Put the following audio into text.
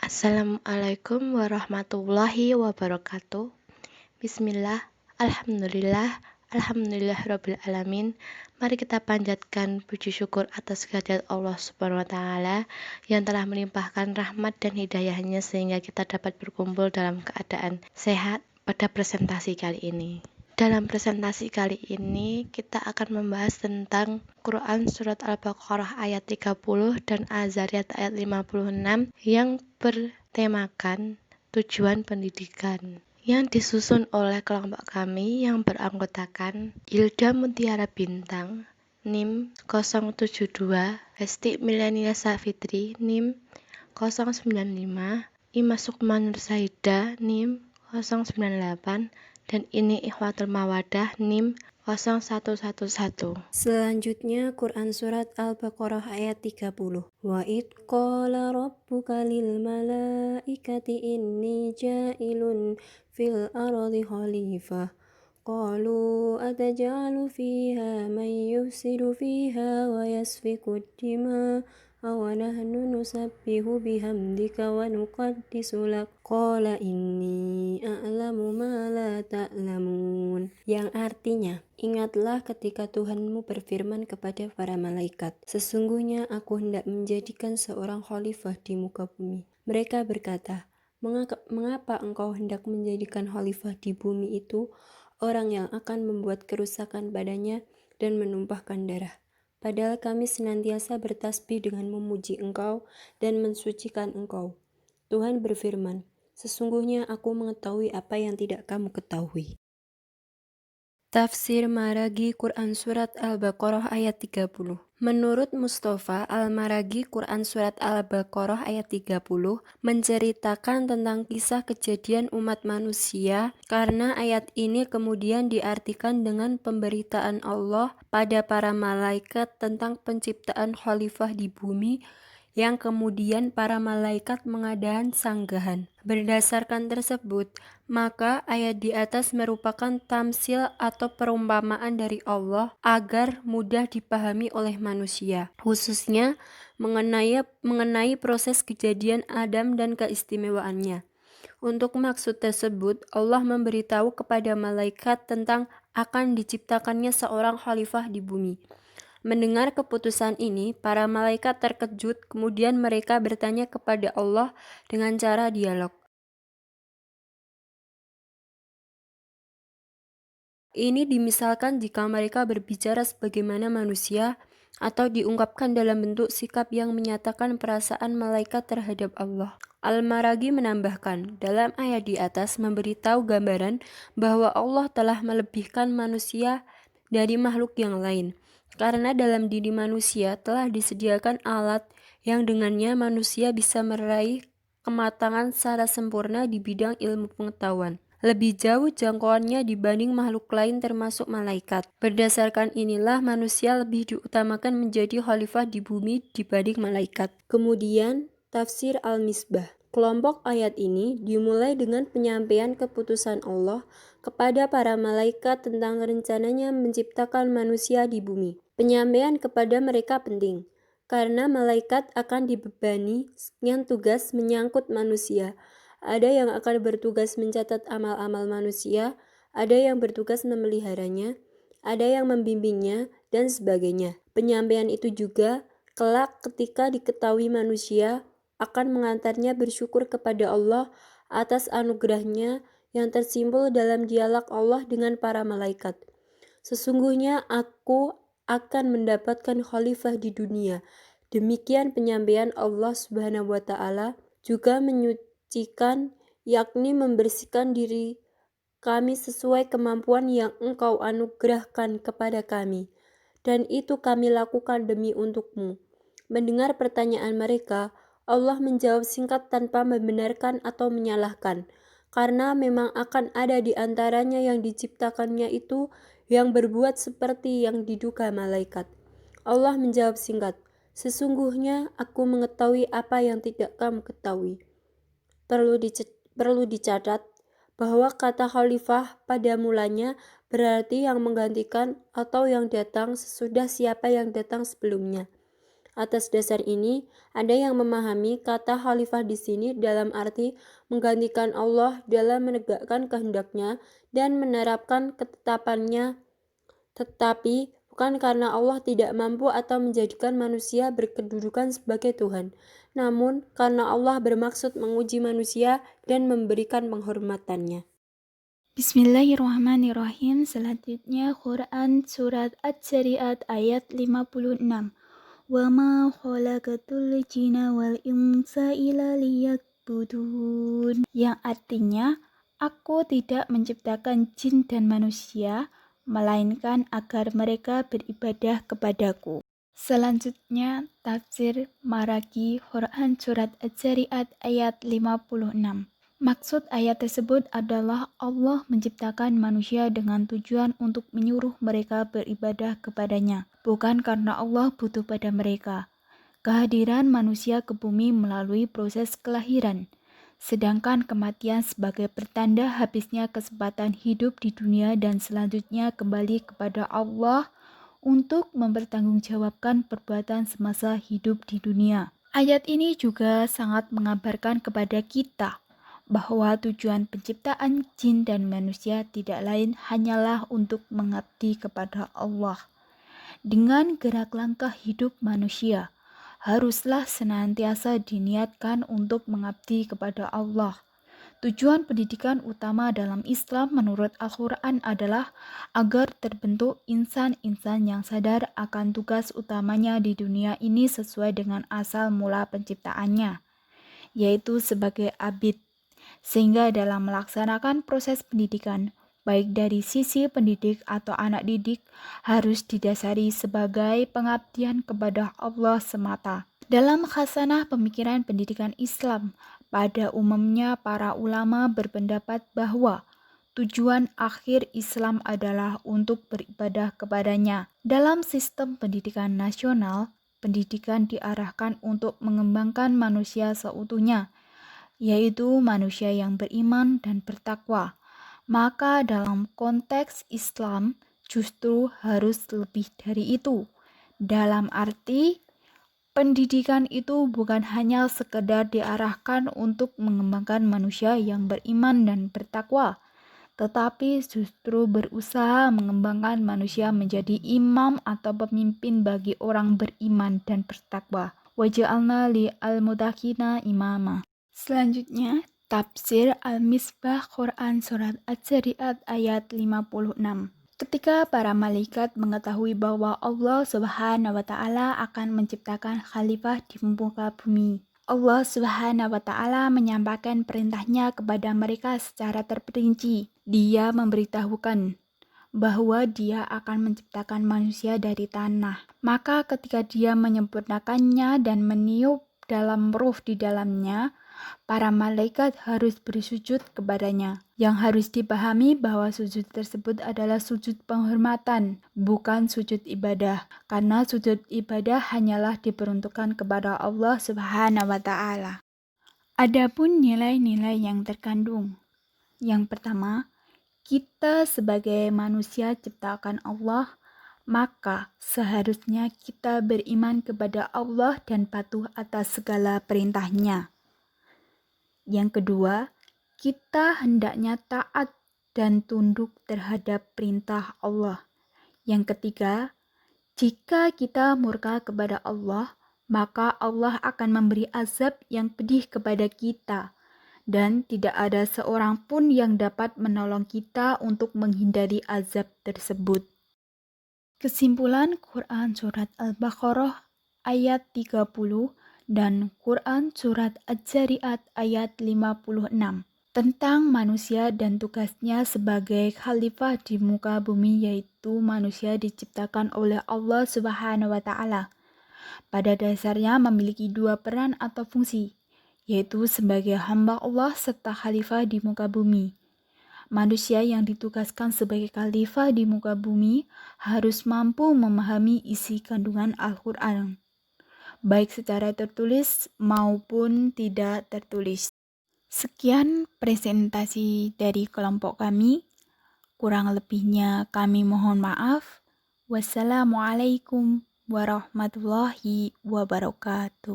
Assalamualaikum warahmatullahi wabarakatuh. Bismillah, Alhamdulillah, Alhamdulillah Rabbil Alamin. Mari kita panjatkan puji syukur atas kehadirat Allah Subhanahu wa Ta'ala yang telah melimpahkan rahmat dan hidayahnya sehingga kita dapat berkumpul dalam keadaan sehat pada presentasi kali ini. Dalam presentasi kali ini kita akan membahas tentang Quran Surat Al-Baqarah ayat 30 dan Az-Zariyat ayat 56 yang bertemakan tujuan pendidikan, yang disusun oleh kelompok kami yang beranggotakan Hilda Mutiara Bintang NIM 072, Hesti Milenia Safitri NIM 095, Ima Sukman Nursaida NIM 098, dan ini Ikhwatul Mawadah NIM 0111. Selanjutnya Quran Surat Al-Baqarah ayat 30. Wa id qala rabbuka lil malaikati inni ja'ilun fil ardi khalifah. Qalu ataj'alu fiha man yufsidu fiha wa yasfiku dima wa nahnu nusabbihu bihamdika wa nuqaddisu lak. Qala inni a'lamu ma la ta'lamun. Yang artinya, ingatlah ketika Tuhanmu berfirman kepada para malaikat, sesungguhnya aku hendak menjadikan seorang khalifah di muka bumi. Mereka berkata, mengapa engkau hendak menjadikan khalifah di bumi itu orang yang akan membuat kerusakan padanya dan menumpahkan darah? Padahal kami senantiasa bertasbih dengan memuji engkau dan mensucikan engkau. Tuhan berfirman, sesungguhnya aku mengetahui apa yang tidak kamu ketahui. Tafsir Maragi Quran Surat Al-Baqarah ayat 30. Menurut Mustafa Al-Maragi, Quran Surat Al-Baqarah ayat 30 menceritakan tentang kisah kejadian umat manusia, karena ayat ini kemudian diartikan dengan pemberitaan Allah pada para malaikat tentang penciptaan khalifah di bumi, yang kemudian para malaikat mengadakan sanggahan. Berdasarkan tersebut, maka ayat di atas merupakan tamsil atau perumpamaan dari Allah agar mudah dipahami oleh manusia, khususnya mengenai proses kejadian Adam dan keistimewaannya. Untuk maksud tersebut, Allah memberitahu kepada malaikat tentang akan diciptakannya seorang khalifah di bumi. Mendengar keputusan ini, para malaikat terkejut, kemudian mereka bertanya kepada Allah dengan cara dialog. Ini dimisalkan jika mereka berbicara sebagaimana manusia atau diungkapkan dalam bentuk sikap yang menyatakan perasaan malaikat terhadap Allah. Al-Maragi menambahkan, dalam ayat di atas memberitahu gambaran bahwa Allah telah melebihkan manusia dari makhluk yang lain, karena dalam diri manusia telah disediakan alat yang dengannya manusia bisa meraih kematangan secara sempurna di bidang ilmu pengetahuan. Lebih jauh jangkauannya dibanding makhluk lain termasuk malaikat. Berdasarkan inilah manusia lebih diutamakan menjadi khalifah di bumi dibanding malaikat. Kemudian, tafsir Al-Misbah. Kelompok ayat ini dimulai dengan penyampaian keputusan Allah kepada para malaikat tentang rencananya menciptakan manusia di bumi. Penyampaian kepada mereka penting, karena malaikat akan dibebani dengan tugas menyangkut manusia. Ada yang akan bertugas mencatat amal-amal manusia, ada yang bertugas memeliharanya, ada yang membimbingnya, dan sebagainya. Penyampaian itu juga kelak ketika diketahui manusia akan mengantarnya bersyukur kepada Allah atas anugerahnya yang tersimpul dalam dialog Allah dengan para malaikat. Sesungguhnya aku akan mendapatkan khalifah di dunia. Demikian penyampaian Allah Subhanahu wa Ta'ala, juga menyucikan, yakni membersihkan diri kami sesuai kemampuan yang engkau anugerahkan kepada kami, dan itu kami lakukan demi untukmu. Mendengar pertanyaan mereka, Allah menjawab singkat tanpa membenarkan atau menyalahkan, karena memang akan ada di antaranya yang diciptakannya itu yang berbuat seperti yang diduga malaikat. Allah menjawab singkat, sesungguhnya aku mengetahui apa yang tidak kamu ketahui. Perlu dicatat bahwa kata khalifah pada mulanya berarti yang menggantikan atau yang datang sesudah siapa yang datang sebelumnya. Atas dasar ini, ada yang memahami kata khalifah di sini dalam arti menggantikan Allah dalam menegakkan kehendaknya dan menerapkan ketetapannya, tetapi bukan karena Allah tidak mampu atau menjadikan manusia berkedudukan sebagai Tuhan, namun karena Allah bermaksud menguji manusia dan memberikan penghormatannya. Bismillahirrahmanirrahim. Selanjutnya Quran Surat Adz-Dzariyat ayat 56. Wa ma khalaqatul jinna wal insa illa liya'budun. Yang artinya, aku tidak menciptakan jin dan manusia, melainkan agar mereka beribadah kepadaku. Selanjutnya, tafsir Maragi Quran Surat Adz-Dzariyat ayat 56. Maksud ayat tersebut adalah Allah menciptakan manusia dengan tujuan untuk menyuruh mereka beribadah kepadanya, bukan karena Allah butuh pada mereka. Kehadiran manusia ke bumi melalui proses kelahiran, sedangkan kematian sebagai pertanda habisnya kesempatan hidup di dunia dan selanjutnya kembali kepada Allah untuk mempertanggungjawabkan perbuatan semasa hidup di dunia. Ayat ini juga sangat mengabarkan kepada kita bahwa tujuan penciptaan jin dan manusia tidak lain hanyalah untuk mengabdi kepada Allah. Dengan gerak langkah hidup manusia, haruslah senantiasa diniatkan untuk mengabdi kepada Allah. Tujuan pendidikan utama dalam Islam menurut Al-Quran adalah agar terbentuk insan-insan yang sadar akan tugas utamanya di dunia ini sesuai dengan asal mula penciptaannya, yaitu sebagai abid. Sehingga dalam melaksanakan proses pendidikan, baik dari sisi pendidik atau anak didik, harus didasari sebagai pengabdian kepada Allah semata. Dalam khasanah pemikiran pendidikan Islam, pada umumnya para ulama berpendapat bahwa tujuan akhir Islam adalah untuk beribadah kepadanya. Dalam sistem pendidikan nasional, pendidikan diarahkan untuk mengembangkan manusia seutuhnya, yaitu manusia yang beriman dan bertakwa. Maka dalam konteks Islam justru harus lebih dari itu. Dalam arti, pendidikan itu bukan hanya sekedar diarahkan untuk mengembangkan manusia yang beriman dan bertakwa, tetapi justru berusaha mengembangkan manusia menjadi imam atau pemimpin bagi orang beriman dan bertakwa. Waja'alna li al-muttaqina imama. Selanjutnya, tafsir Al-Misbah Quran Surat Adz-Dzariyat ayat 56. Ketika para malaikat mengetahui bahwa Allah Subhanahu wa Ta'ala akan menciptakan khalifah di muka bumi, Allah Subhanahu wa Ta'ala menyampaikan perintahnya kepada mereka secara terperinci. Dia memberitahukan bahwa Dia akan menciptakan manusia dari tanah. Maka ketika Dia menyempurnakannya dan meniup dalam ruh di dalamnya, para malaikat harus bersujud kepadanya. Yang harus dipahami bahwa sujud tersebut adalah sujud penghormatan, bukan sujud ibadah. Karena sujud ibadah hanyalah diperuntukkan kepada Allah Subhanahu wa Ta'ala. Adapun nilai-nilai yang terkandung. Yang pertama, kita sebagai manusia ciptakan Allah, maka seharusnya kita beriman kepada Allah dan patuh atas segala perintahnya. Yang kedua, kita hendaknya taat dan tunduk terhadap perintah Allah. Yang ketiga, jika kita murka kepada Allah, maka Allah akan memberi azab yang pedih kepada kita, dan tidak ada seorang pun yang dapat menolong kita untuk menghindari azab tersebut. Kesimpulan Quran Surat Al-Baqarah ayat 30 dan Quran Surat Adz-Dzariyat ayat 56 tentang manusia dan tugasnya sebagai khalifah di muka bumi, yaitu manusia diciptakan oleh Allah Subhanahu wa Ta'ala. Pada dasarnya memiliki dua peran atau fungsi, yaitu sebagai hamba Allah serta khalifah di muka bumi. Manusia yang ditugaskan sebagai khalifah di muka bumi harus mampu memahami isi kandungan Al-Quran, baik secara tertulis maupun tidak tertulis. Sekian presentasi dari kelompok kami. Kurang lebihnya kami mohon maaf. Wassalamualaikum warahmatullahi wabarakatuh.